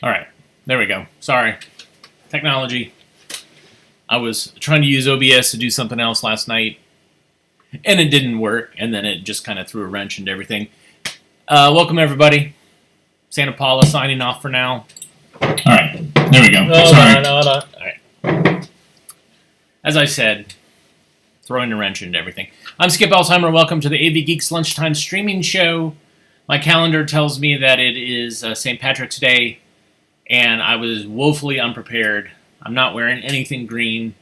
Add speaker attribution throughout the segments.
Speaker 1: All right, there we go. Sorry, technology. I was trying to use OBS to do something else last night, and it didn't work, and then it just kind of threw a wrench into everything. Welcome, everybody. Santa Paula signing off for now. All right, there we go. Sorry.
Speaker 2: No.
Speaker 1: All right. As I said, throwing a wrench into everything. I'm Skip Alzheimer. Welcome to the AV Geeks Lunchtime streaming show. My calendar tells me that it is St. Patrick's Day, and I was woefully unprepared. I'm not wearing anything green.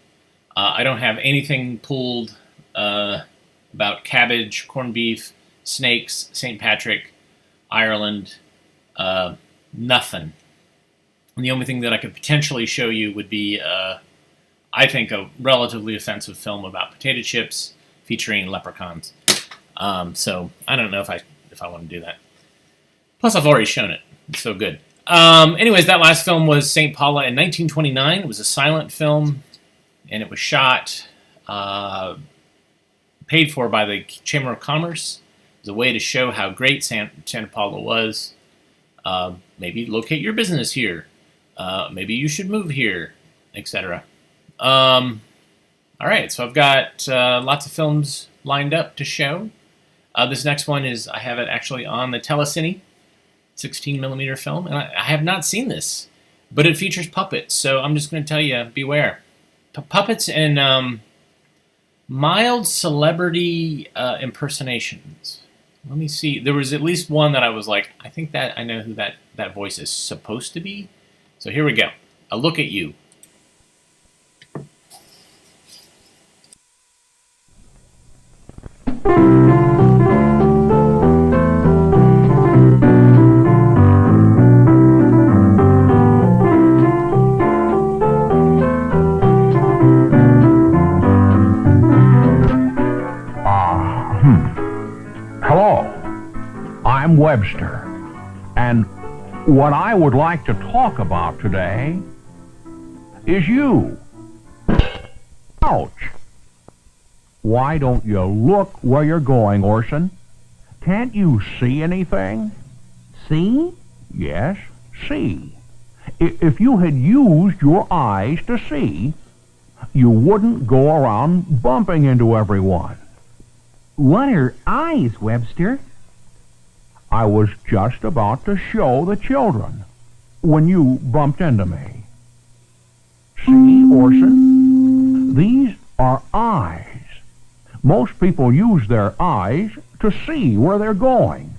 Speaker 1: I don't have anything pulled about cabbage, corned beef, snakes, St. Patrick, Ireland, nothing. And the only thing that I could potentially show you would be, I think, a relatively offensive film about potato chips featuring leprechauns. So I don't know if I want to do that. Plus, I've already shown it. It's so good. Anyways, that last film was St. Paula in 1929. It was a silent film, and it was shot, paid for by the Chamber of Commerce. It was a way to show how great Santa Paula was. Maybe locate your business here. Maybe you should move here, etc. All right, so I've got lots of films lined up to show. This next one is, I have it actually on the Telecine 16mm film, and I have not seen this, but it features puppets, so I'm just going to tell you, beware. Puppets and mild celebrity impersonations. Let me see. There was at least one that I was like, I think that I know who that voice is supposed to be. So here we go. A look at you.
Speaker 3: I'm Webster, and what I would like to talk about today is you. Ouch! Why don't you look where you're going, Orson? Can't you see anything?
Speaker 4: See?
Speaker 3: Yes, see. If you had used your eyes to see, you wouldn't go around bumping into everyone.
Speaker 4: What are eyes, Webster?
Speaker 3: I was just about to show the children when you bumped into me. See, Orson? These are eyes. Most people use their eyes to see where they're going.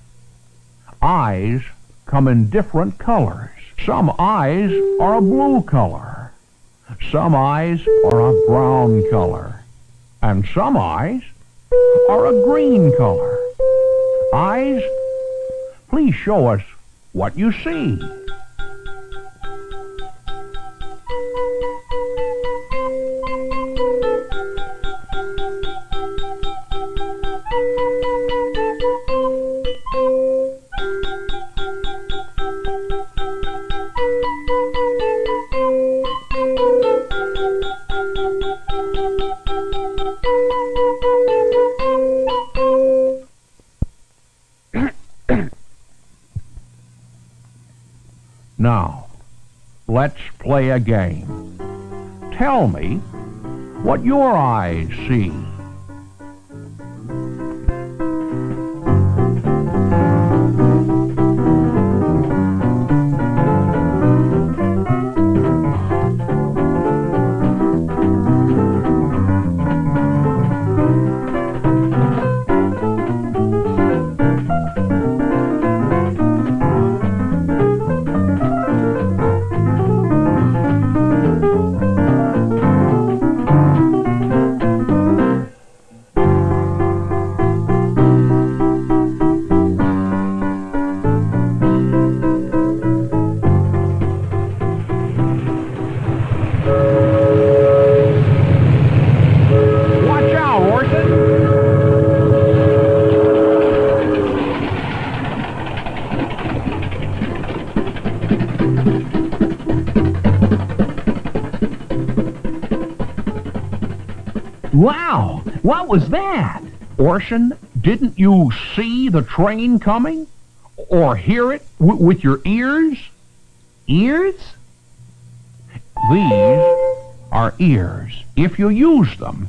Speaker 3: Eyes come in different colors. Some eyes are a blue color. Some eyes are a brown color. And some eyes are a green color. Eyes, please show us what you see. Now, let's play a game. Tell me what your eyes see.
Speaker 4: Wow! What was that?
Speaker 3: Orson, didn't you see the train coming? Or hear it with your ears?
Speaker 4: Ears?
Speaker 3: These are ears. If you use them,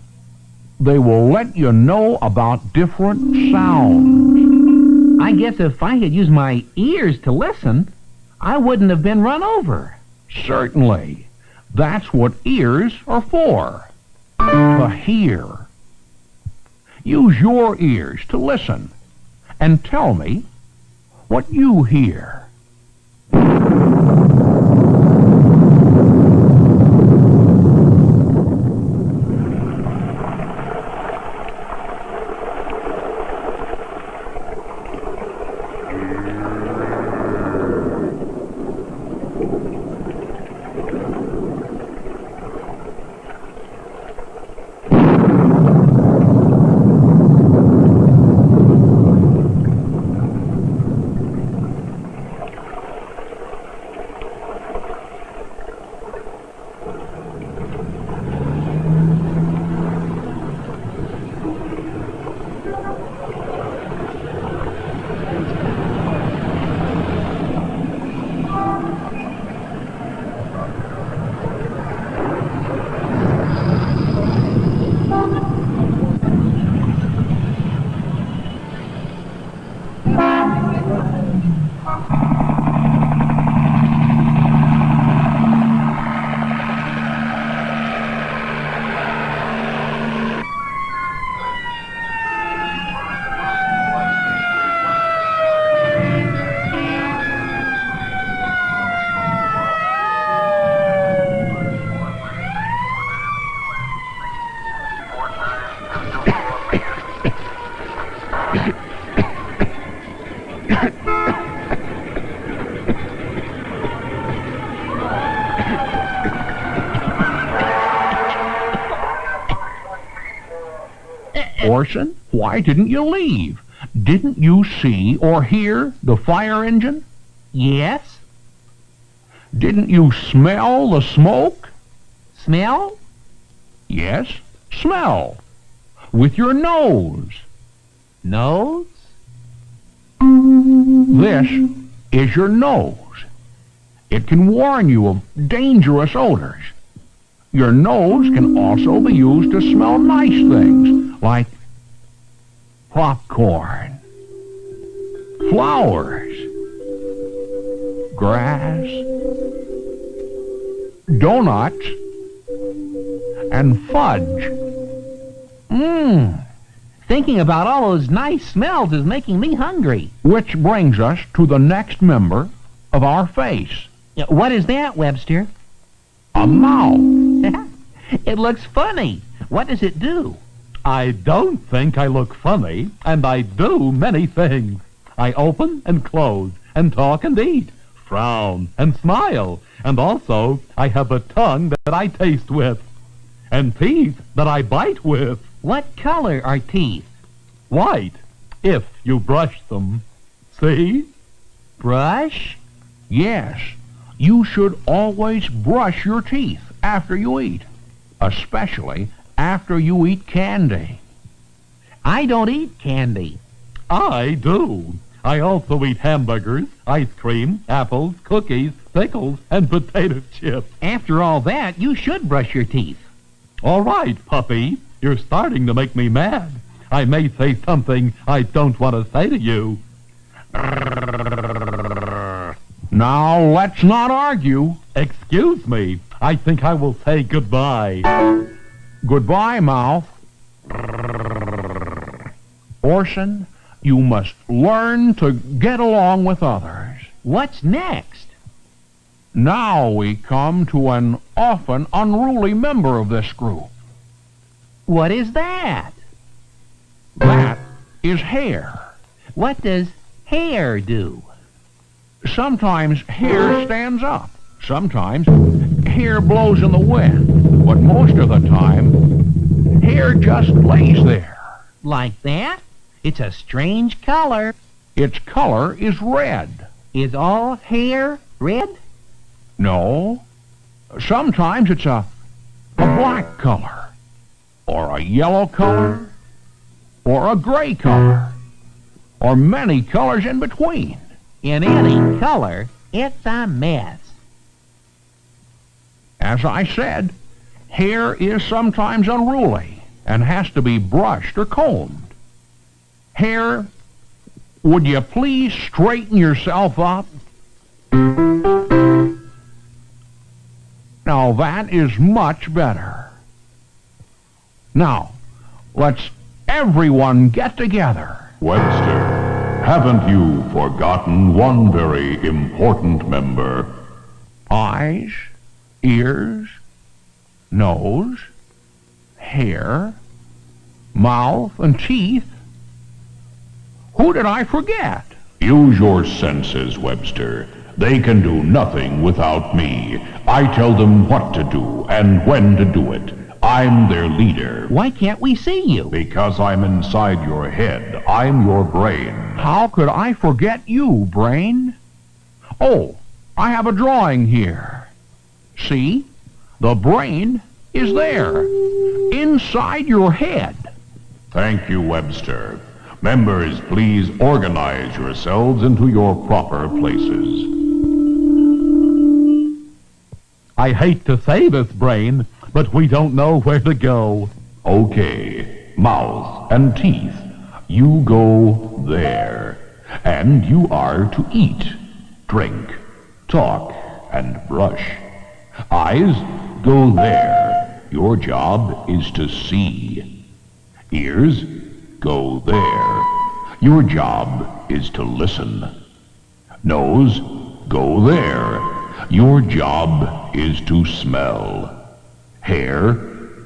Speaker 3: they will let you know about different sounds.
Speaker 4: I guess if I had used my ears to listen, I wouldn't have been run over.
Speaker 3: Certainly. That's what ears are for. To hear. Use your ears to listen and tell me what you hear. Orson, why didn't you leave? Didn't you see or hear the fire engine?
Speaker 4: Yes?
Speaker 3: Didn't you smell the smoke?
Speaker 4: Smell?
Speaker 3: Yes, smell. With your nose.
Speaker 4: Nose?
Speaker 3: This is your nose. It can warn you of dangerous odors. Your nose can also be used to smell nice things, like popcorn, flowers, grass, donuts, and fudge.
Speaker 4: Thinking about all those nice smells is making me hungry.
Speaker 3: Which brings us to the next member of our face,
Speaker 4: What is that, Webster?
Speaker 3: a mouth.
Speaker 4: It looks funny. What does it do?
Speaker 2: I don't think I look funny, and I do many things. I open and close, and talk and eat, frown and smile, and also I have a tongue that I taste with, and teeth that I bite with.
Speaker 4: What color are teeth?
Speaker 2: White, if you brush them. See?
Speaker 4: Brush?
Speaker 3: Yes, you should always brush your teeth after you eat, especially after you eat candy.
Speaker 4: I don't eat candy.
Speaker 2: I do. I also eat hamburgers, ice cream, apples, cookies, pickles, and potato chips.
Speaker 4: After all that, you should brush your teeth.
Speaker 2: All right, puppy. You're starting to make me mad. I may say something I don't want to say to you.
Speaker 3: Now, let's not argue.
Speaker 2: Excuse me. I think I will say goodbye.
Speaker 3: Goodbye, mouth. Orson, you must learn to get along with others.
Speaker 4: What's next?
Speaker 3: Now we come to an often unruly member of this group.
Speaker 4: What is that?
Speaker 3: That is hair.
Speaker 4: What does hair do?
Speaker 3: Sometimes hair stands up. Sometimes hair blows in the wind. But most of the time, hair just lays there.
Speaker 4: Like that? It's a strange color.
Speaker 3: Its color is red.
Speaker 4: Is all hair red?
Speaker 3: No. Sometimes it's a black color, or a yellow color, or a gray color, or many colors in between.
Speaker 4: In any color, it's a mess.
Speaker 3: As I said, hair is sometimes unruly and has to be brushed or combed. Hair, would you please straighten yourself up? Now that is much better. Now, let's everyone get together.
Speaker 5: Webster, haven't you forgotten one very important member?
Speaker 3: Eyes, ears, nose, hair, mouth, and teeth. Who did I forget?
Speaker 5: Use your senses, Webster. They can do nothing without me. I tell them what to do and when to do it. I'm their leader.
Speaker 4: Why can't we see you?
Speaker 5: Because I'm inside your head. I'm your brain.
Speaker 3: How could I forget you, Brain? Oh, I have a drawing here. See? The brain is there, inside your head.
Speaker 5: Thank you, Webster. Members, please organize yourselves into your proper places.
Speaker 2: I hate to say this, Brain, but we don't know where to go.
Speaker 5: Okay, mouth and teeth, you go there. And you are to eat, drink, talk, and brush. Eyes, go there. Your job is to see. Ears, go there. Your job is to listen. Nose, go there. Your job is to smell. Hair,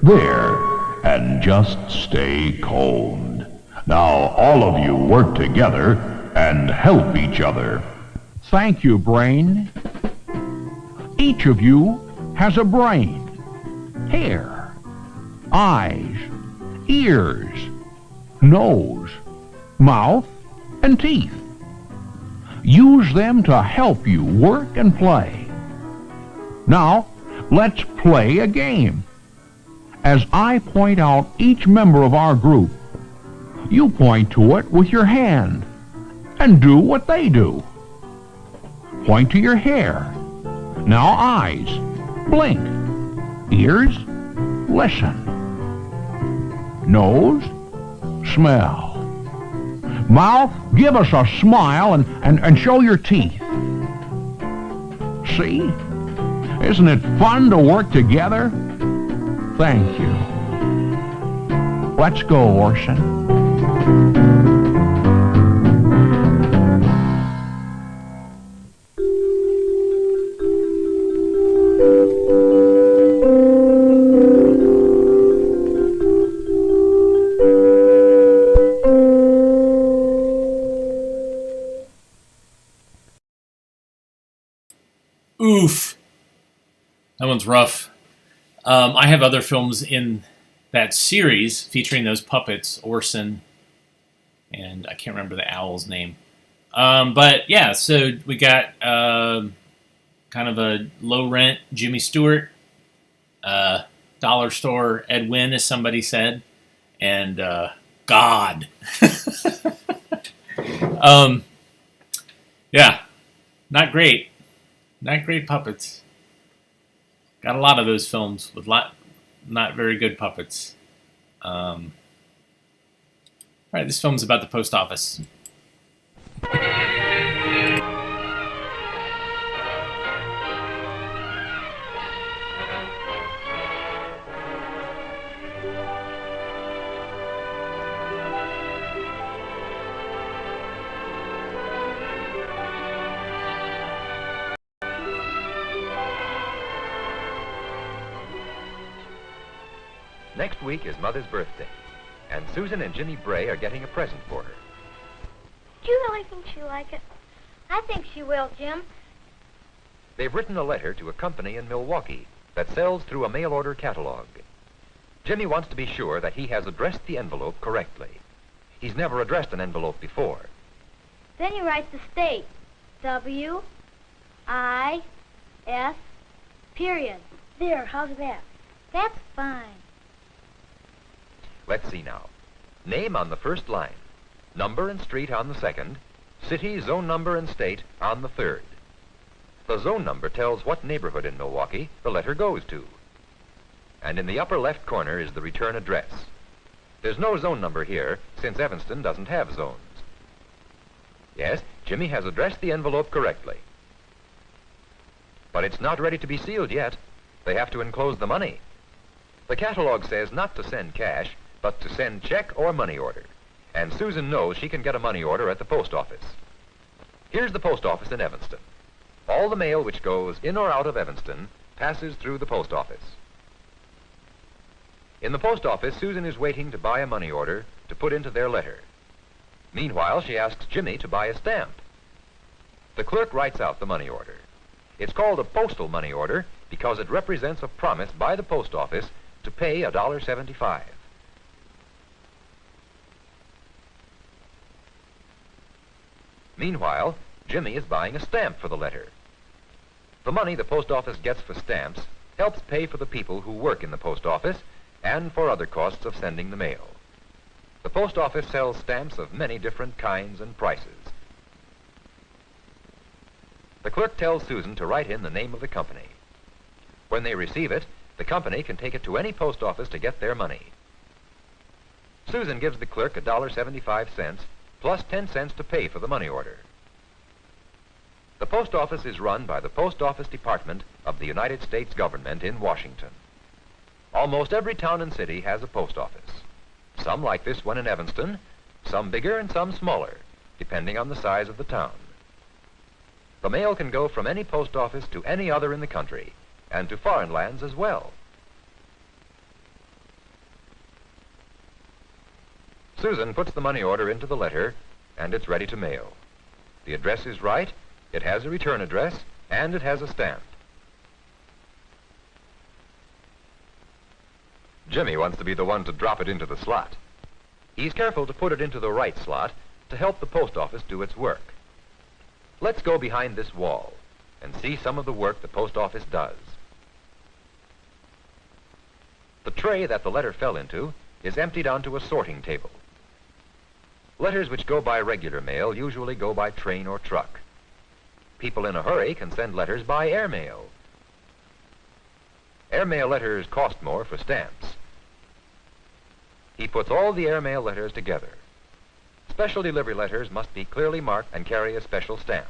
Speaker 5: there. And just stay combed. Now all of you work together and help each other.
Speaker 3: Thank you, Brain. Each of you has a brain, hair, eyes, ears, nose, mouth, and teeth. Use them to help you work and play. Now, let's play a game. As I point out each member of our group, you point to it with your hand and do what they do. Point to your hair. Now eyes, blink. Ears, listen. Nose, smell. Mouth, give us a smile and show your teeth. See? Isn't it fun to work together? Thank you. Let's go, Orson.
Speaker 1: Oof. That one's rough. I have other films in that series featuring those puppets, Orson, and I can't remember the owl's name. But yeah, so we got kind of a low rent Jimmy Stewart, dollar store Ed Wynn, as somebody said, and God. Yeah, not great. Not great puppets. Got a lot of those films with not very good puppets. All right, this film's about the post office.
Speaker 6: Next week is Mother's birthday, and Susan and Jimmy Bray are getting a present for her.
Speaker 7: Do you really think she'll like it? I think she will, Jim.
Speaker 6: They've written a letter to a company in Milwaukee that sells through a mail-order catalog. Jimmy wants to be sure that he has addressed the envelope correctly. He's never addressed an envelope before.
Speaker 7: Then he writes the state. W-I-S, period. There, how's that? That's fine.
Speaker 6: Let's see now. Name on the first line, number and street on the second, city, zone number, and state on the third. The zone number tells what neighborhood in Milwaukee the letter goes to. And in the upper left corner is the return address. There's no zone number here, since Evanston doesn't have zones. Yes, Jimmy has addressed the envelope correctly. But it's not ready to be sealed yet. They have to enclose the money. The catalog says not to send cash, but to send check or money order. And Susan knows she can get a money order at the post office. Here's the post office in Evanston. All the mail which goes in or out of Evanston passes through the post office. In the post office, Susan is waiting to buy a money order to put into their letter. Meanwhile, she asks Jimmy to buy a stamp. The clerk writes out the money order. It's called a postal money order because it represents a promise by the post office to pay $1.75. Meanwhile, Jimmy is buying a stamp for the letter. The money the post office gets for stamps helps pay for the people who work in the post office and for other costs of sending the mail. The post office sells stamps of many different kinds and prices. The clerk tells Susan to write in the name of the company. When they receive it, the company can take it to any post office to get their money. Susan gives the clerk $1.75 plus 10 cents to pay for the money order. The post office is run by the Post Office Department of the United States government in Washington. Almost every town and city has a post office. Some like this one in Evanston, some bigger and some smaller, depending on the size of the town. The mail can go from any post office to any other in the country, and to foreign lands as well. Susan puts the money order into the letter, and it's ready to mail. The address is right, it has a return address, and it has a stamp. Jimmy wants to be the one to drop it into the slot. He's careful to put it into the right slot to help the post office do its work. Let's go behind this wall and see some of the work the post office does. The tray that the letter fell into is emptied onto a sorting table. Letters which go by regular mail usually go by train or truck. People in a hurry can send letters by airmail. Airmail letters cost more for stamps. He puts all the airmail letters together. Special delivery letters must be clearly marked and carry a special stamp.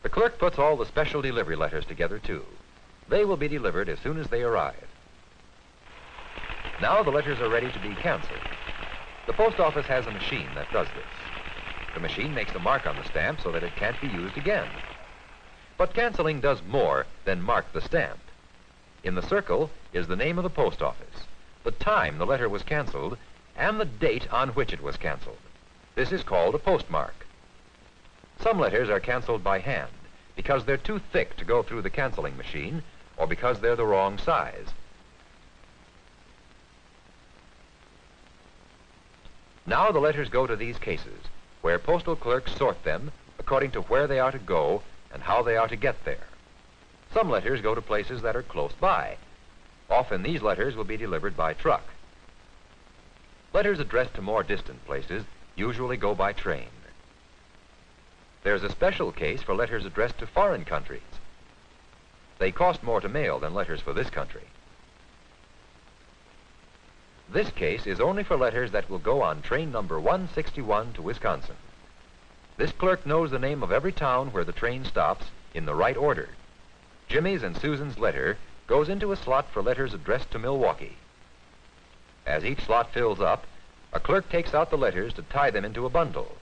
Speaker 6: The clerk puts all the special delivery letters together, too. They will be delivered as soon as they arrive. Now the letters are ready to be canceled. The post office has a machine that does this. The machine makes a mark on the stamp so that it can't be used again. But canceling does more than mark the stamp. In the circle is the name of the post office, the time the letter was canceled, and the date on which it was canceled. This is called a postmark. Some letters are canceled by hand because they're too thick to go through the canceling machine or because they're the wrong size. Now the letters go to these cases, where postal clerks sort them according to where they are to go and how they are to get there. Some letters go to places that are close by. Often these letters will be delivered by truck. Letters addressed to more distant places usually go by train. There's a special case for letters addressed to foreign countries. They cost more to mail than letters for this country. This case is only for letters that will go on train number 161 to Wisconsin. This clerk knows the name of every town where the train stops in the right order. Jimmy's and Susan's letter goes into a slot for letters addressed to Milwaukee. As each slot fills up, a clerk takes out the letters to tie them into a bundle.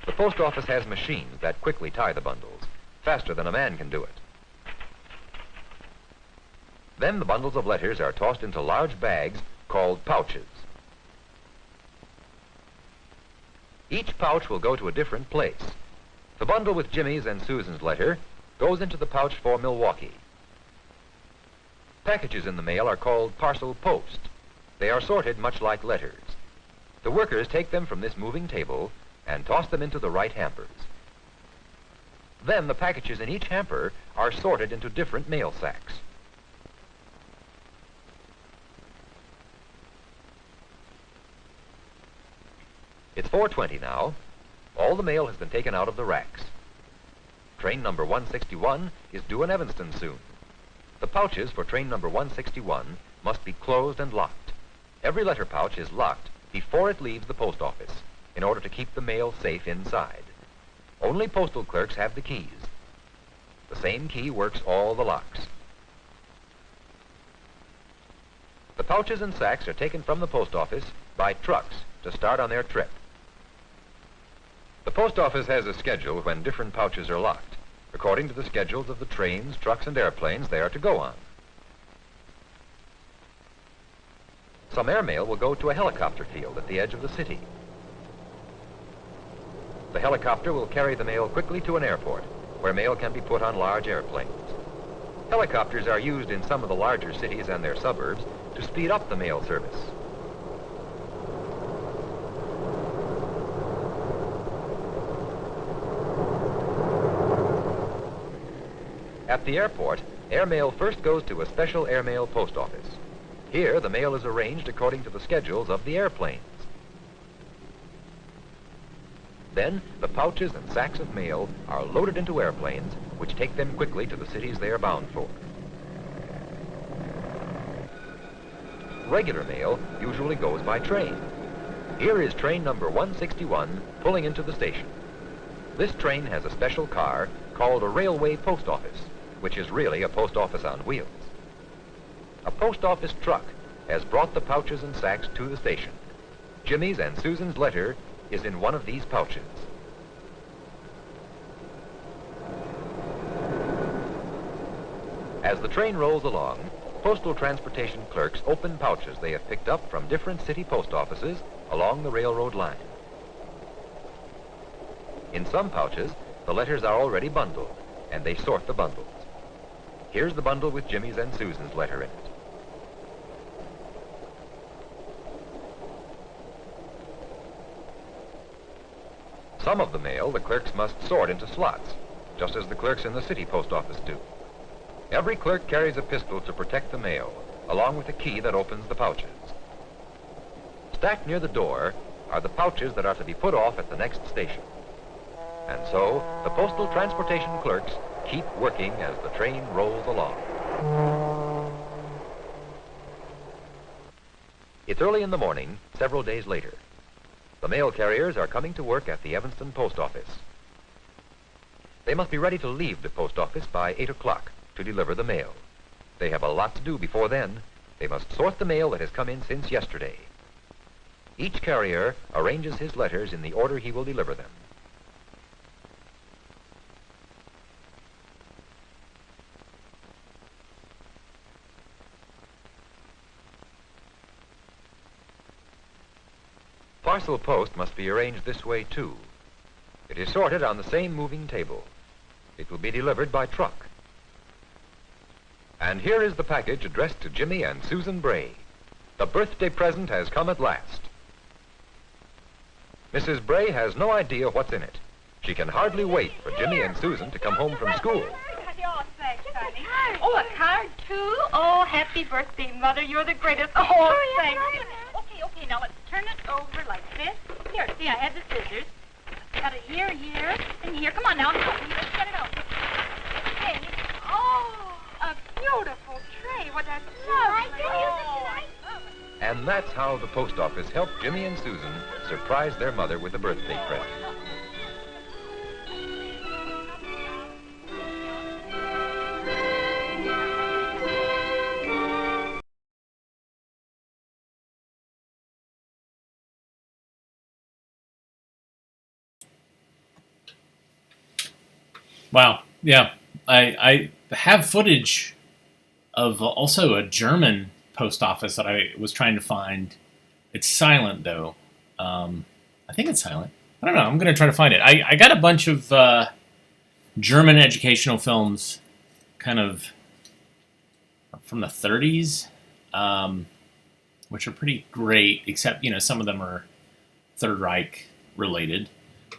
Speaker 6: The post office has machines that quickly tie the bundles, faster than a man can do it. Then the bundles of letters are tossed into large bags called pouches. Each pouch will go to a different place. The bundle with Jimmy's and Susan's letter goes into the pouch for Milwaukee. Packages in the mail are called parcel post. They are sorted much like letters. The workers take them from this moving table and toss them into the right hampers. Then the packages in each hamper are sorted into different mail sacks. It's 4:20 now. All the mail has been taken out of the racks. Train number 161 is due in Evanston soon. The pouches for train number 161 must be closed and locked. Every letter pouch is locked before it leaves the post office in order to keep the mail safe inside. Only postal clerks have the keys. The same key works all the locks. The pouches and sacks are taken from the post office by trucks to start on their trip. The post office has a schedule when different pouches are locked, according to the schedules of the trains, trucks, and airplanes they are to go on. Some airmail will go to a helicopter field at the edge of the city. The helicopter will carry the mail quickly to an airport, where mail can be put on large airplanes. Helicopters are used in some of the larger cities and their suburbs to speed up the mail service. At the airport, airmail first goes to a special airmail post office. Here, the mail is arranged according to the schedules of the airplanes. Then, the pouches and sacks of mail are loaded into airplanes, which take them quickly to the cities they are bound for. Regular mail usually goes by train. Here is train number 161 pulling into the station. This train has a special car called a railway post office, which is really a post office on wheels. A post office truck has brought the pouches and sacks to the station. Jimmy's and Susan's letter is in one of these pouches. As the train rolls along, postal transportation clerks open pouches they have picked up from different city post offices along the railroad line. In some pouches, the letters are already bundled, and they sort the bundles. Here's the bundle with Jimmy's and Susan's letter in it. Some of the mail the clerks must sort into slots, just as the clerks in the city post office do. Every clerk carries a pistol to protect the mail, along with a key that opens the pouches. Stacked near the door are the pouches that are to be put off at the next station. And so, the postal transportation clerks keep working as the train rolls along. It's early in the morning, several days later. The mail carriers are coming to work at the Evanston post office. They must be ready to leave the post office by 8 o'clock to deliver the mail. They have a lot to do before then. They must sort the mail that has come in since yesterday. Each carrier arranges his letters in the order he will deliver them. Parcel post must be arranged this way, too. It is sorted on the same moving table. It will be delivered by truck. And here is the package addressed to Jimmy and Susan Bray. The birthday present has come at last. Mrs. Bray has no idea what's in it. She can hardly wait for Jimmy and Susan to come home from school.
Speaker 8: Oh, a card, too? Oh, happy birthday, Mother. You're the greatest. Oh, thanks. Okay, now let's turn it over like this. Here, see, I have the scissors. Got it here, and here. Come on now, help me. Let's get it out. Okay. Oh, a beautiful tray. What that's lovely.
Speaker 6: And that's how the post office helped Jimmy and Susan surprise their mother with a birthday present.
Speaker 1: Wow. Yeah. I have footage of also a German post office that I was trying to find. It's silent, though. I think it's silent. I don't know. I'm going to try to find it. I got a bunch of German educational films kind of from the 30s, which are pretty great, except, some of them are Third Reich related.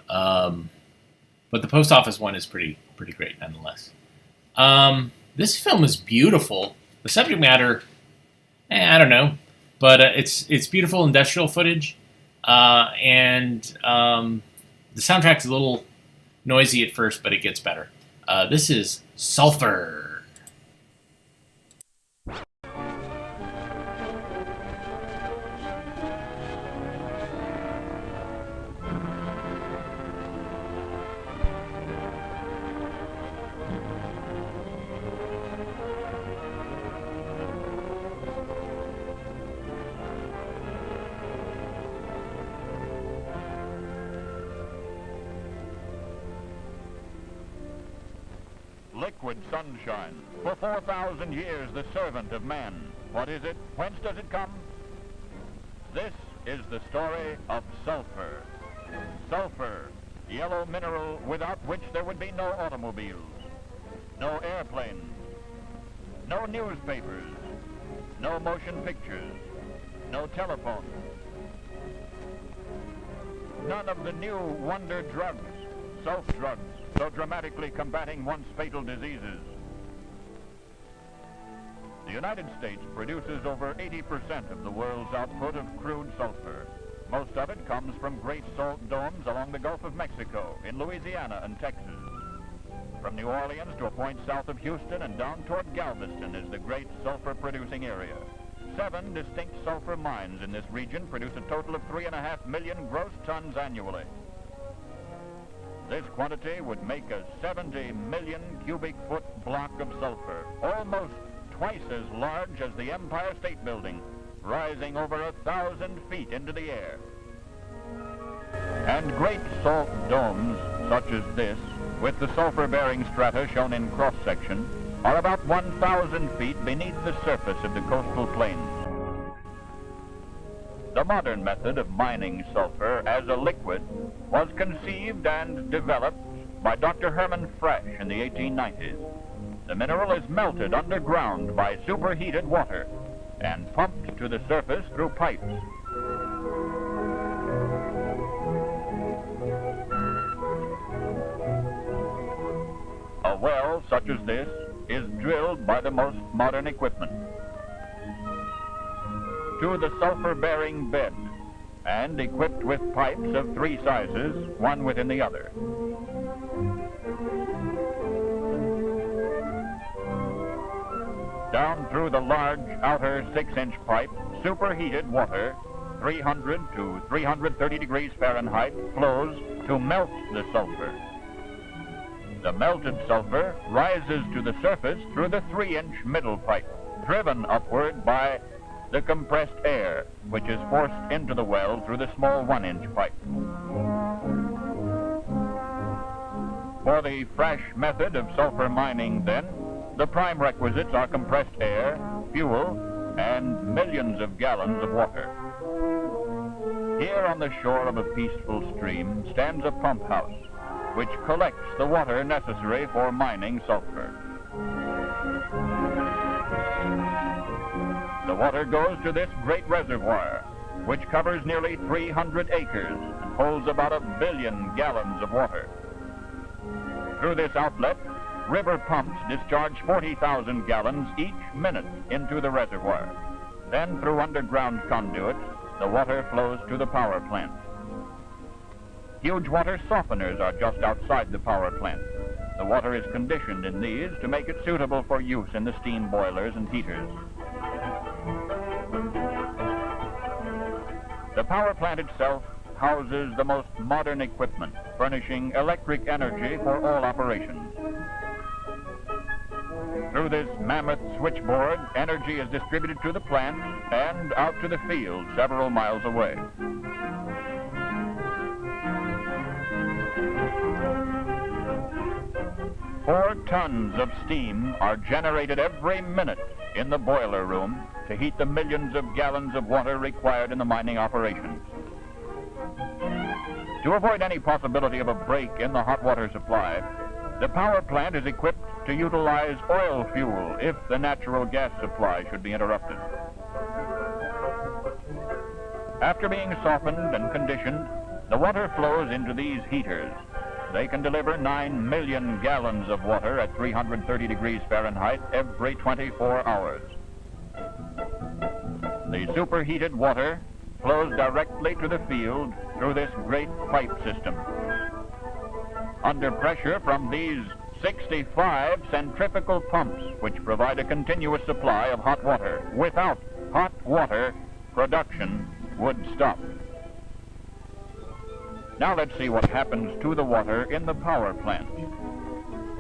Speaker 1: But the post office one is pretty great nonetheless. This film is beautiful. The subject matter, I don't know, but it's beautiful industrial footage, and the soundtrack's a little noisy at first, but it gets better. This is Sulfur.
Speaker 9: Liquid sunshine, for 4,000 years the servant of man. What is it? Whence does it come? This is the story of sulfur. Sulfur, yellow mineral without which there would be no automobiles, no airplanes, no newspapers, no motion pictures, no telephones. None of the new wonder drugs, self-drugs, so dramatically combating once fatal diseases. The United States produces over 80% of the world's output of crude sulfur. Most of it comes from great salt domes along the Gulf of Mexico, in Louisiana and Texas. From New Orleans to a point south of Houston and down toward Galveston is the great sulfur-producing area. 7 distinct sulfur mines in this region produce a total of 3.5 million gross tons annually. This quantity would make a 70 million cubic foot block of sulfur, almost twice as large as the Empire State Building, rising over 1,000 feet into the air. And great salt domes, such as this, with the sulfur-bearing strata shown in cross-section, are about 1,000 feet beneath the surface of the coastal plains. The modern method of mining sulfur as a liquid was conceived and developed by Dr. Herman Fresh in the 1890s. The mineral is melted underground by superheated water and pumped to the surface through pipes. A well such as this is drilled by the most modern equipment to the sulfur-bearing bed and equipped with pipes of 3 sizes, one within the other. Down through the large outer 6-inch pipe, superheated water, 300 to 330 degrees Fahrenheit, flows to melt the sulfur. The melted sulfur rises to the surface through the 3-inch middle pipe, driven upward by the compressed air, which is forced into the well through the small 1-inch pipe. For the fresh method of sulfur mining, then, the prime requisites are compressed air, fuel, and millions of gallons of water. Here on the shore of a peaceful stream stands a pump house, which collects the water necessary for mining sulfur. The water goes to this great reservoir, which covers nearly 300 acres and holds about 1 billion gallons of water. Through this outlet, river pumps discharge 40,000 gallons each minute into the reservoir. Then, through underground conduits, the water flows to the power plant. Huge water softeners are just outside the power plant. The water is conditioned in these to make it suitable for use in the steam boilers and heaters. The power plant itself houses the most modern equipment, furnishing electric energy for all operations. Through this mammoth switchboard, energy is distributed to the plant and out to the field several miles away. Four tons of steam are generated every minute in the boiler room to heat the millions of gallons of water required in the mining operations. To avoid any possibility of a break in the hot water supply, the power plant is equipped to utilize oil fuel if the natural gas supply should be interrupted. After being softened and conditioned, the water flows into these heaters. They can deliver 9 million gallons of water at 330 degrees Fahrenheit every 24 hours. The superheated water flows directly to the field through this great pipe system. Under pressure from these 65 centrifugal pumps which provide a continuous supply of hot water. Without hot water, production would stop. Now let's see what happens to the water in the power plant.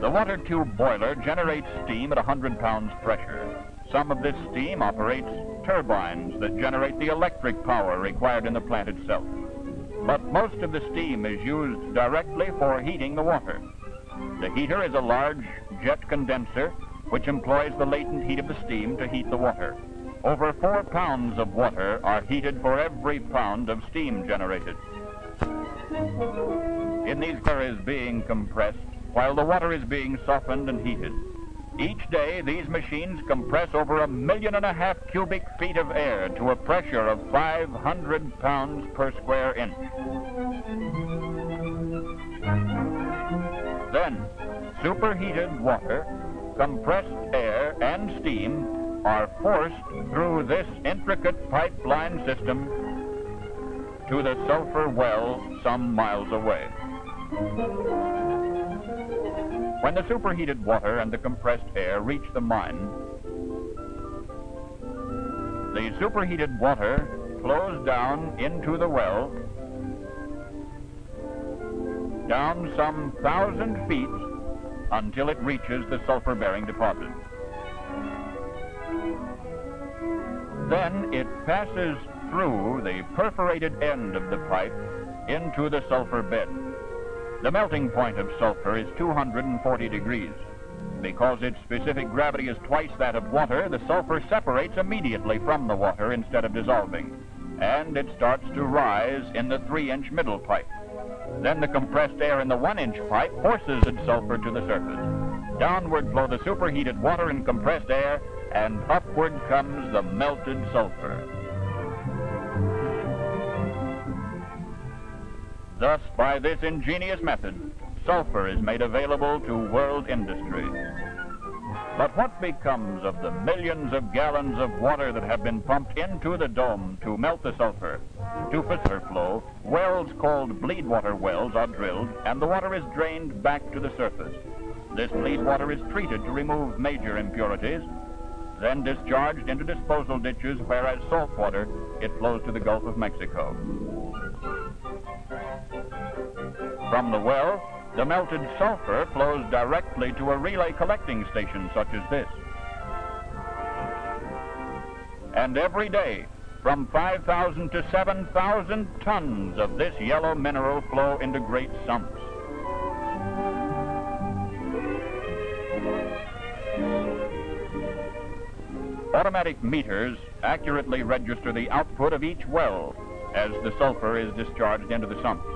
Speaker 9: The water tube boiler generates steam at 100 pounds pressure. Some of this steam operates turbines that generate the electric power required in the plant itself. But most of the steam is used directly for heating the water. The heater is a large jet condenser which employs the latent heat of the steam to heat the water. Over 4 pounds of water are heated for every pound of steam generated. In these air is being compressed while the water is being softened and heated. Each day, these machines compress over 1.5 million cubic feet of air to a pressure of 500 pounds per square inch. Then, superheated water, compressed air, and steam are forced through this intricate pipeline system to the sulfur well some miles away. When the superheated water and the compressed air reach the mine, the superheated water flows down into the well, down some 1,000 feet until it reaches the sulfur-bearing deposit. Then it passes through the perforated end of the pipe into the sulfur bed. The melting point of sulfur is 240 degrees. Because its specific gravity is twice that of water, the sulfur separates immediately from the water instead of dissolving, and it starts to rise in the 3-inch middle pipe. Then the compressed air in the 1-inch pipe forces the sulfur to the surface. Downward flow the superheated water and compressed air, and upward comes the melted sulfur. Thus, by this ingenious method, sulfur is made available to world industry. But what becomes of the millions of gallons of water that have been pumped into the dome to melt the sulfur? To facilitate flow, wells called bleed water wells are drilled, and the water is drained back to the surface. This bleed water is treated to remove major impurities, then discharged into disposal ditches where, as salt water, it flows to the Gulf of Mexico. From the well, the melted sulfur flows directly to a relay collecting station such as this. And every day, from 5,000 to 7,000 tons of this yellow mineral flow into great sumps. Automatic meters accurately register the output of each well as the sulfur is discharged into the sumps.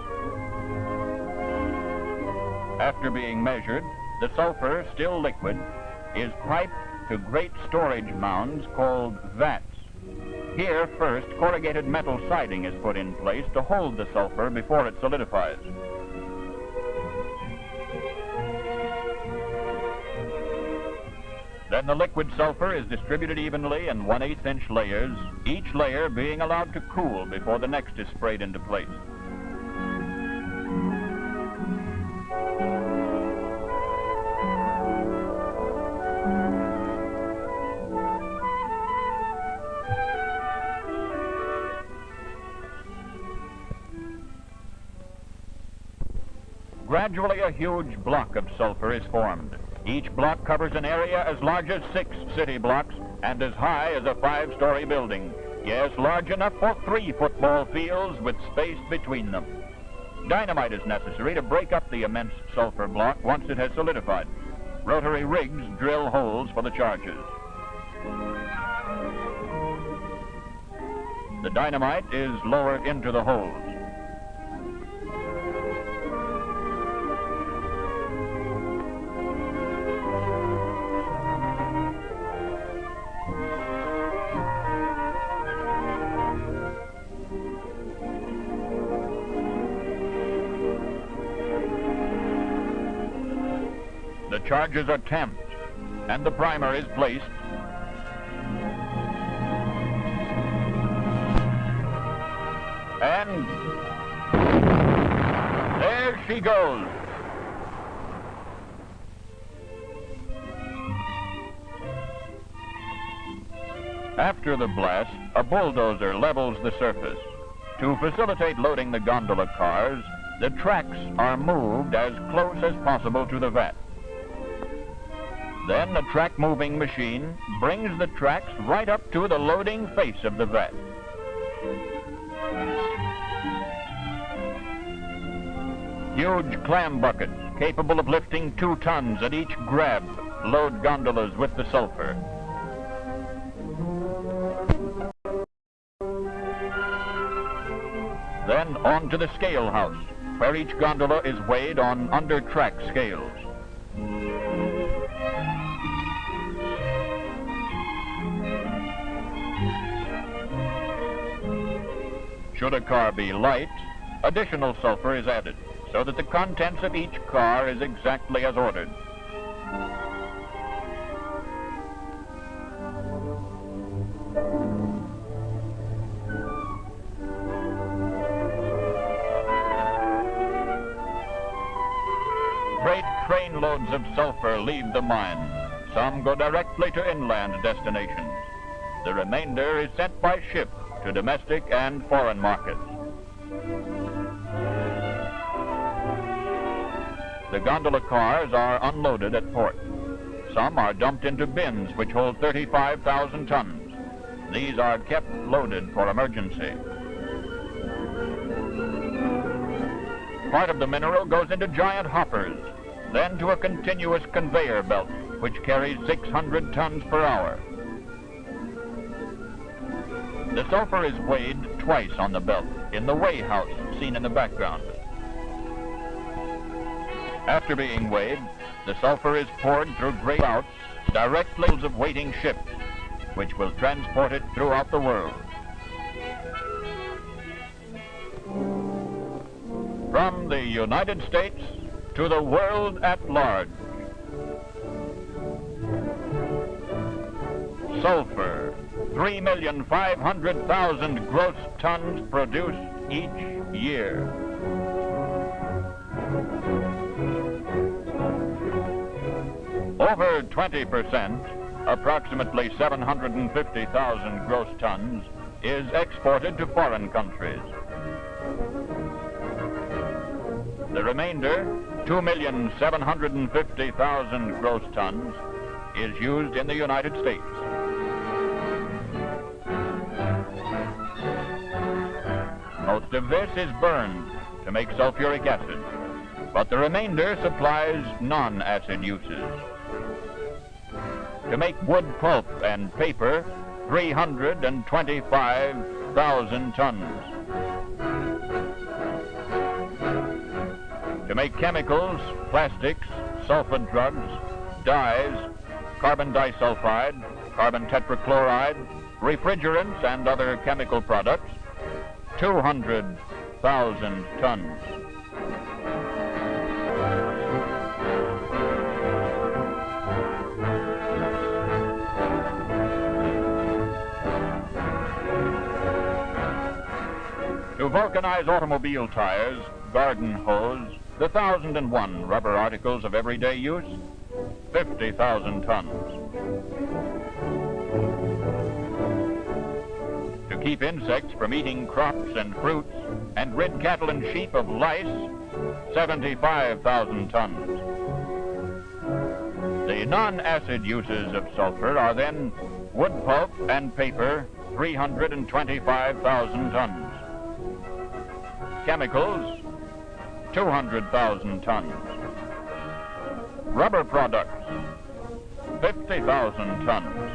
Speaker 9: After being measured, the sulfur, still liquid, is piped to great storage mounds called vats. Here, first, corrugated metal siding is put in place to hold the sulfur before it solidifies. Then the liquid sulfur is distributed evenly in 1/8-inch layers, each layer being allowed to cool before the next is sprayed into place. Gradually, a huge block of sulfur is formed. Each block covers an area as large as 6 city blocks and as high as a 5-story building. Yes, large enough for 3 football fields with space between them. Dynamite is necessary to break up the immense sulfur block once it has solidified. Rotary rigs drill holes for the charges. The dynamite is lowered into the holes. The charges are tamped, and the primer is placed. And there she goes. After the blast, a bulldozer levels the surface. To facilitate loading the gondola cars, the tracks are moved as close as possible to the vat. Then a track-moving machine brings the tracks right up to the loading face of the vat. Huge clam buckets, capable of lifting 2 tons at each grab, load gondolas with the sulfur. Then on to the scale house, where each gondola is weighed on under-track scales. Should a car be light, additional sulfur is added, so that the contents of each car is exactly as ordered. Great trainloads of sulfur leave the mine. Some go directly to inland destinations. The remainder is sent by ship to domestic and foreign markets. The gondola cars are unloaded at port. Some are dumped into bins which hold 35,000 tons. These are kept loaded for emergency. Part of the mineral goes into giant hoppers, then to a continuous conveyor belt which carries 600 tons per hour. The sulfur is weighed twice on the belt in the weigh house seen in the background. After being weighed, the sulfur is poured through great outs directly of waiting ships, which will transport it throughout the world. From the United States to the world at large. Sulfur, 3,500,000 gross tons produced each year. Over 20%, approximately 750,000 gross tons, is exported to foreign countries. The remainder, 2,750,000 gross tons, is used in the United States. Most of this is burned to make sulfuric acid, but the remainder supplies non-acid uses. To make wood pulp and paper, 325,000 tons. To make chemicals, plastics, sulfur drugs, dyes, carbon disulfide, carbon tetrachloride, refrigerants, and other chemical products, 200,000 tons. To vulcanize automobile tires, garden hose, the 1,001 rubber articles of everyday use, 50,000 tons. To keep insects from eating crops and fruits and rid cattle and sheep of lice, 75,000 tons. The non-acid uses of sulfur are then wood pulp and paper, 325,000 tons. Chemicals, 200,000 tons. Rubber products, 50,000 tons.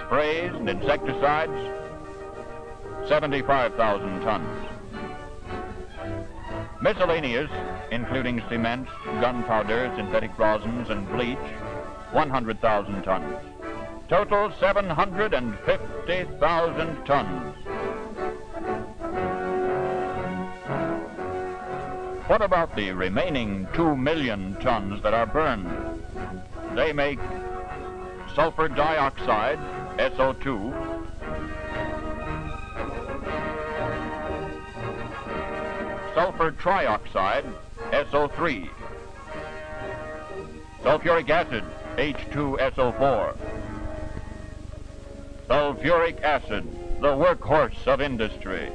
Speaker 9: Sprays and insecticides, 75,000 tons. Miscellaneous, including cement, gunpowder, synthetic rosins, and bleach, 100,000 tons. Total 750,000 tons. What about the remaining 2 million tons that are burned? They make sulfur dioxide, SO2, sulfur trioxide, SO3, sulfuric acid, H2SO4, Sulfuric acid, the workhorse of industry.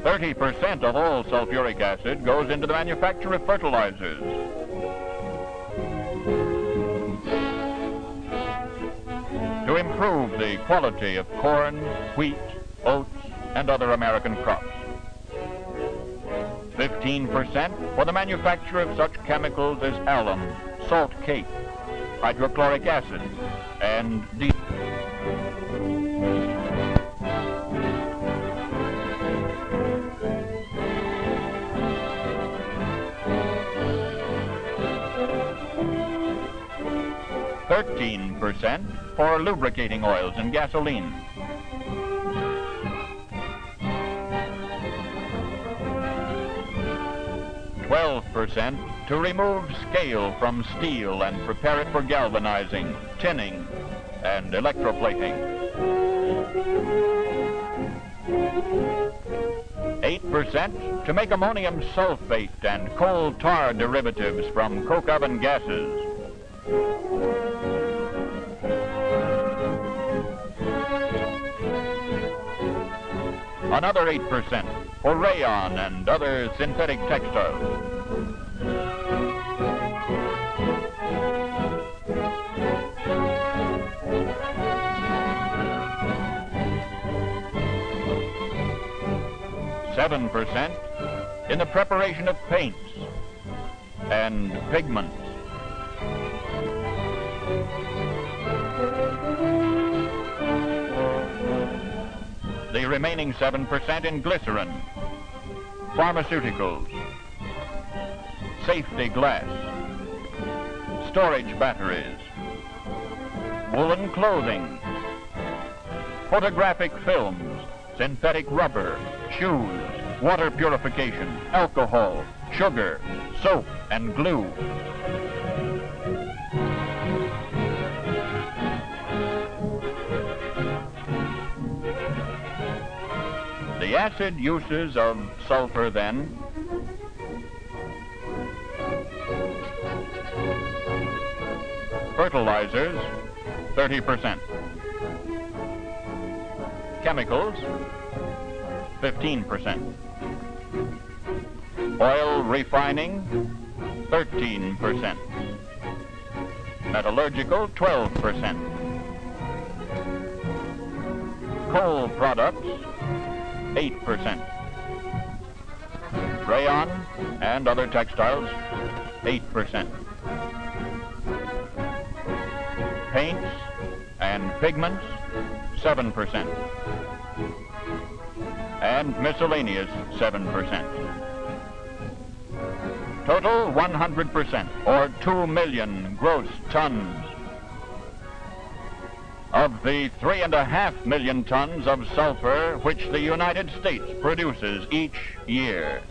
Speaker 9: 30% of all sulfuric acid goes into the manufacture of fertilizers. To improve the quality of corn, wheat, oats, and other American crops. 15% for the manufacture of such chemicals as alum, salt cake, hydrochloric acid, and diesel. %13 for lubricating oils and gasoline. 12% to remove scale from steel and prepare it for galvanizing, tinning, and electroplating. 8% to make ammonium sulfate and coal tar derivatives from coke oven gases. Another 8% for rayon and other synthetic textiles. %7 in the preparation of paints and pigments. The remaining 7% in glycerin, pharmaceuticals, safety glass, storage batteries, woolen clothing, photographic films, synthetic rubber, shoes, water purification, alcohol, sugar, soap, and glue. The acid uses of sulfur, then, fertilizers, 30%. Chemicals, 15%. Oil refining, 13%. Metallurgical, 12%. Coal products, 8%. Rayon and other textiles, 8%. Paints and pigments, 7%. And miscellaneous, 7%. Total 100%, or 2 million gross tons of the 3.5 million tons of sulfur which the United States produces each year.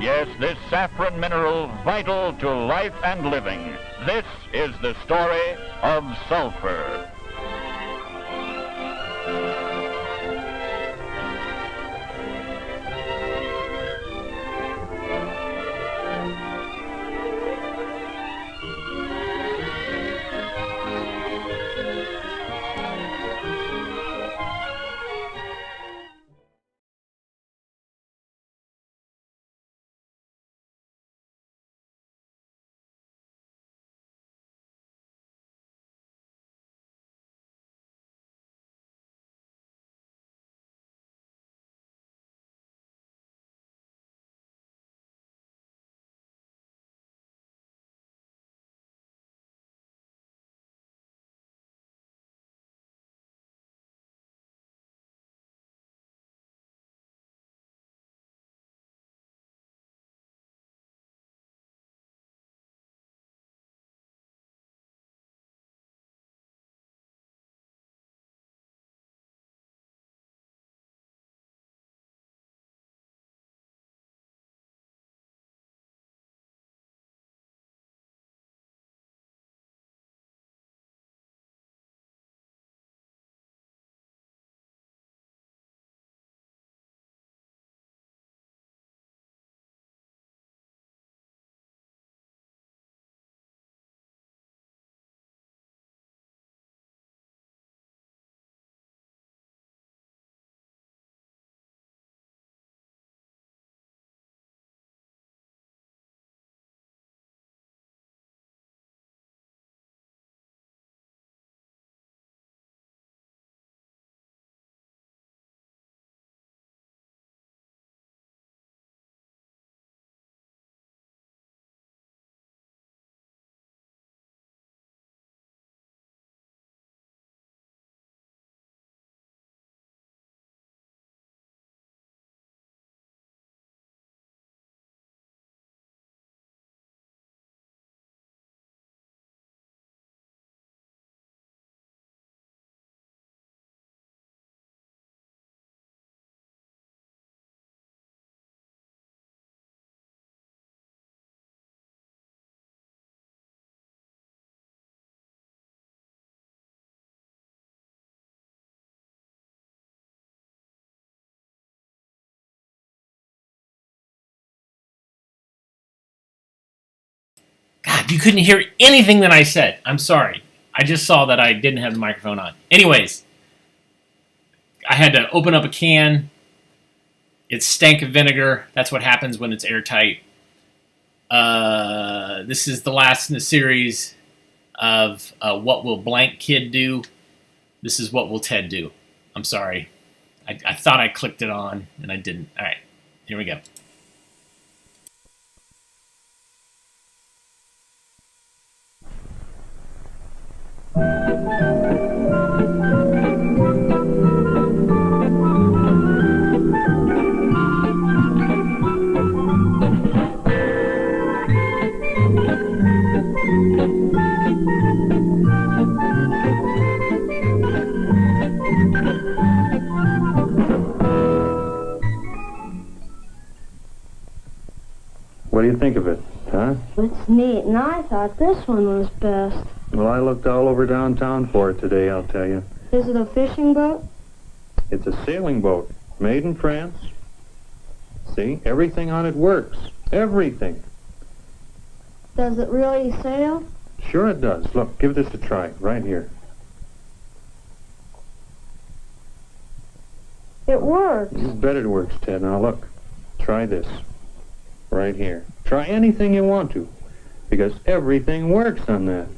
Speaker 9: Yes, this saffron mineral vital to life and living. This is the story of sulfur.
Speaker 1: You couldn't hear anything that I said. I'm sorry. I just saw that I didn't have the microphone on. Anyways, I had to open up a can. It stank of vinegar. That's what happens when it's airtight. This is the last in the series of What Will Blank Kid Do? This is What Will Ted Do? I'm sorry. I thought I clicked it on, and I didn't. All right, here we go.
Speaker 10: What do you think of it, huh?
Speaker 7: It's neat, and I thought this one was best.
Speaker 10: Well, I looked all over downtown for it today, I'll tell you.
Speaker 7: Is it a fishing boat?
Speaker 10: It's a sailing boat, made in France. See, everything on it works. Everything.
Speaker 7: Does it really sail?
Speaker 10: Sure it does. Look, give this a try, right here.
Speaker 7: It works.
Speaker 10: You bet it works, Ted. Now look, try this. Right here. Try anything you want to, because everything works on that.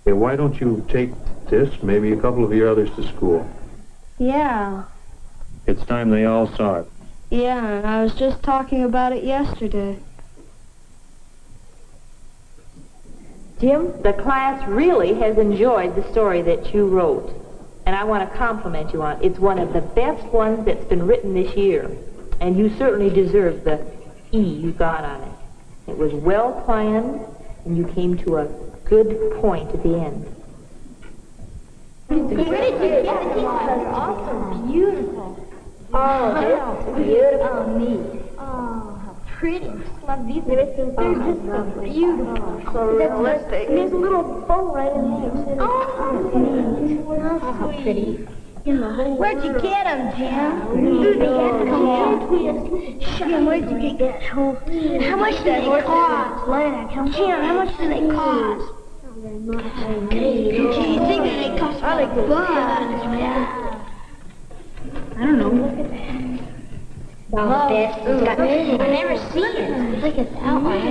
Speaker 10: Hey, why don't you take this, maybe a couple of your others to school?
Speaker 7: Yeah.
Speaker 10: It's time they all saw it.
Speaker 7: Yeah, and I was just talking about it yesterday.
Speaker 11: Jim, the class really has enjoyed the story that you wrote, and I want to compliment you on it. It's one of the best ones that's been written this year, and you certainly deserve the E you got on it. It was well planned, and you came to a good point at the end.
Speaker 7: Where did you get it? That's also beautiful. Oh, it's beautiful. Oh, neat. Oh, how pretty. I love these. They're just so beautiful. So realistic. There's a little bow right in there. Oh, neat. How pretty. Where'd you get them, Jim? Jim, where'd you get that? How much do they cost? Jim, how much do they cost? Do you think they cost like a buck? I don't know. Look at that. Oh, I've never seen it. Look at the outline.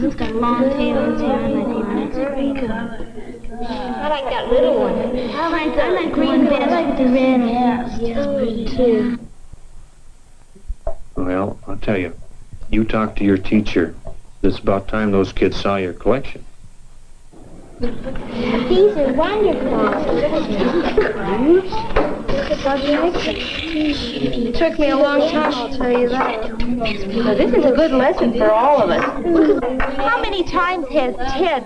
Speaker 7: It's got long tails and it's a great color. I like that little one. I like green best. I like the red one. Yeah, it's pretty too.
Speaker 10: Well, I'll tell you, you talk to your teacher. It's about time those kids saw your collection.
Speaker 7: These are wonderful. It took me a long time, I'll tell you that.
Speaker 11: Well, this is a good lesson for all of us. How many times has Ted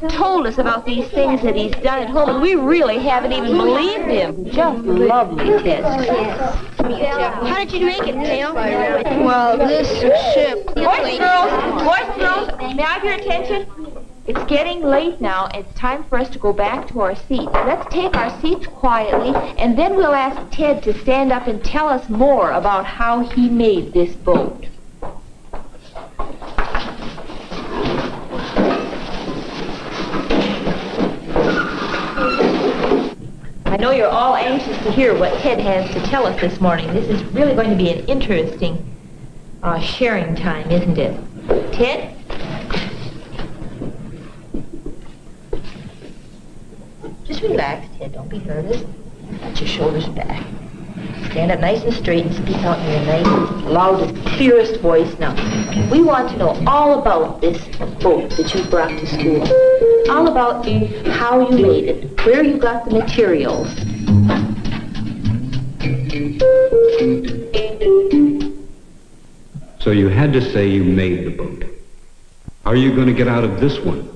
Speaker 11: told us about these things that he's done at home, and we really haven't even believed him? Just lovely, Ted.
Speaker 7: How did you make it, Dale? Well, this ship...
Speaker 11: Boys and girls, may I have your attention? It's getting late now. It's time for us to go back to our seats. Let's take our seats quietly, and then we'll ask Ted to stand up and tell us more about how he made this boat. I know you're all anxious to hear what Ted has to tell us this morning. This is really going to be an interesting sharing time, isn't it? Ted? Just relax, Ted. Don't be nervous. Put your shoulders back. Stand up nice and straight and speak out in your nice, loudest, clearest voice now. We want to know all about this boat that you brought to school. All about how you made it, where you got the materials.
Speaker 12: So you had to say you made the boat. How are you going to get out of this one?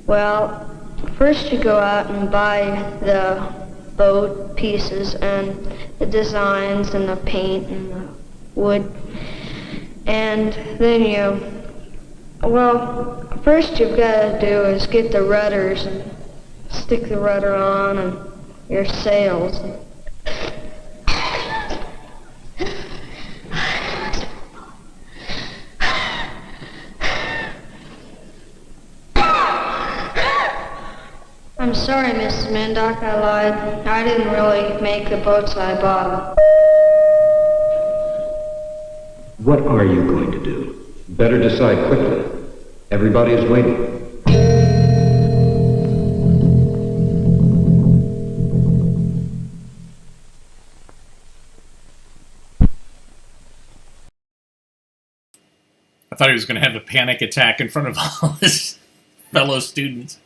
Speaker 7: Well, first you go out and buy the boat pieces and the designs and the paint and the wood. And then first you've got to do is get the rudders and stick the rudder on and your sails. I'm sorry, Mrs. Mandock, I lied. I didn't really make the boats, I bought them.
Speaker 12: What are you going to do? Better decide quickly. Everybody is waiting.
Speaker 1: I thought he was going to have a panic attack in front of all his fellow students.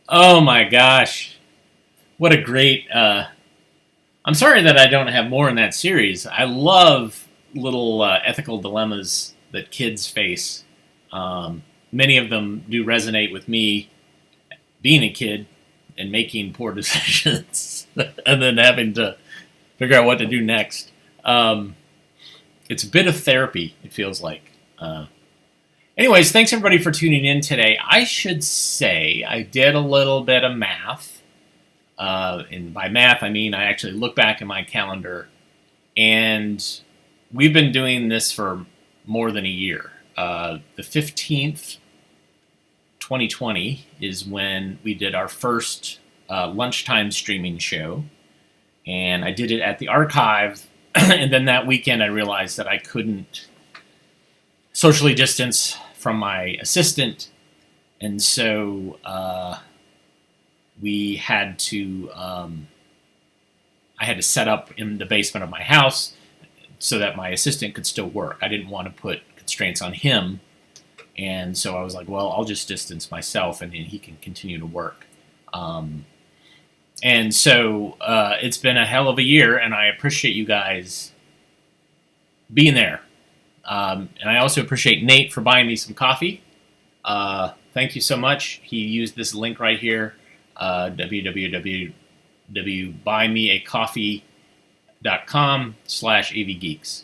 Speaker 1: Oh my gosh. What a great... I'm sorry that I don't have more in that series. I love little ethical dilemmas that kids face. Many of them do resonate with me being a kid and making poor decisions and then having to figure out what to do next. It's a bit of therapy, it feels like. Anyways, thanks everybody for tuning in today. I should say I did a little bit of math. And by math, I mean I actually look back at my calendar, and we've been doing this for more than a year. The 15th, 2020, is when we did our first lunchtime streaming show. And I did it at the archive, and then that weekend I realized that I couldn't socially distance from my assistant, and so we had to, I had to set up in the basement of my house so that my assistant could still work. I didn't want to put constraints on him, and so I was like, well, I'll just distance myself, and then he can continue to work. And so it's been a hell of a year, and I appreciate you guys being there. And I also appreciate Nate for buying me some coffee. Thank you so much. He used this link right here, www.buymeacoffee.com/avgeeks.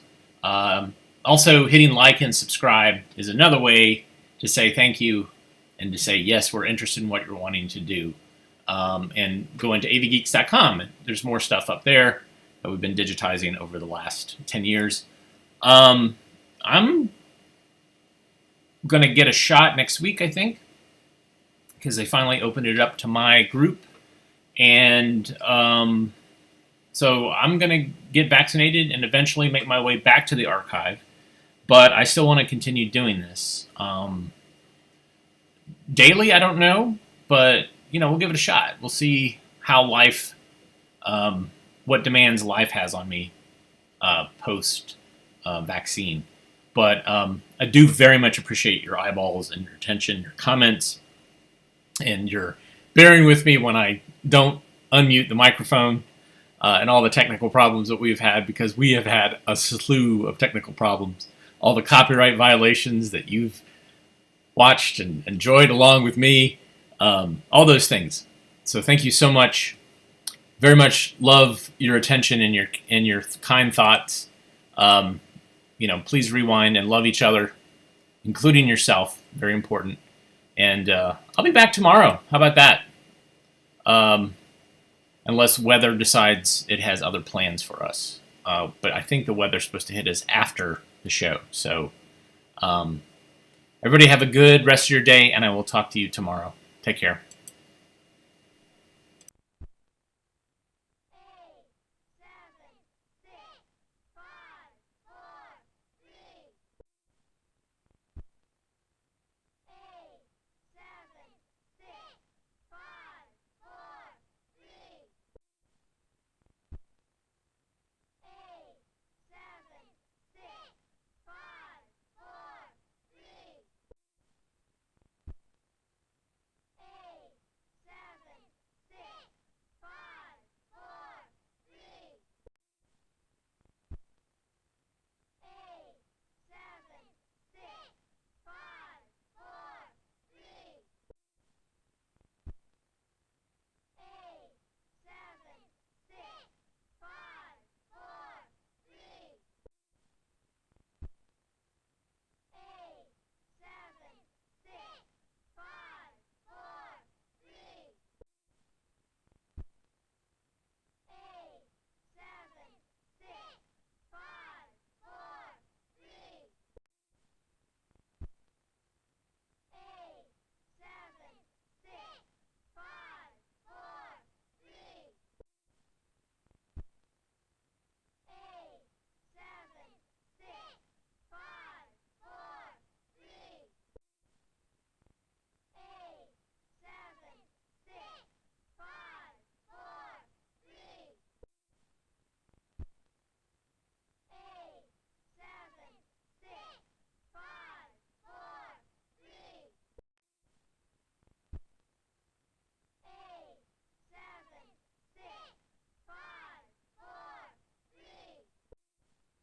Speaker 1: Also, hitting like and subscribe is another way to say thank you and to say, yes, we're interested in what you're wanting to do. And go into avgeeks.com. There's more stuff up there that we've been digitizing over the last 10 years. I'm going to get a shot next week, I think, because they finally opened it up to my group. And so I'm going to get vaccinated and eventually make my way back to the archive. But I still want to continue doing this. Daily, I don't know, but we'll give it a shot. We'll see how life, what demands life has on me post-vaccine. But I do very much appreciate your eyeballs and your attention, your comments, and your bearing with me when I don't unmute the microphone and all the technical problems that we've had, because we have had a slew of technical problems. All the copyright violations that you've watched and enjoyed along with me. All those things. So thank you so much. Very much love your attention and your kind thoughts. Please rewind and love each other, including yourself. Very important. And I'll be back tomorrow. How about that? Unless weather decides it has other plans for us. But I think the weather's supposed to hit us after the show. So everybody have a good rest of your day, and I will talk to you tomorrow. Take care.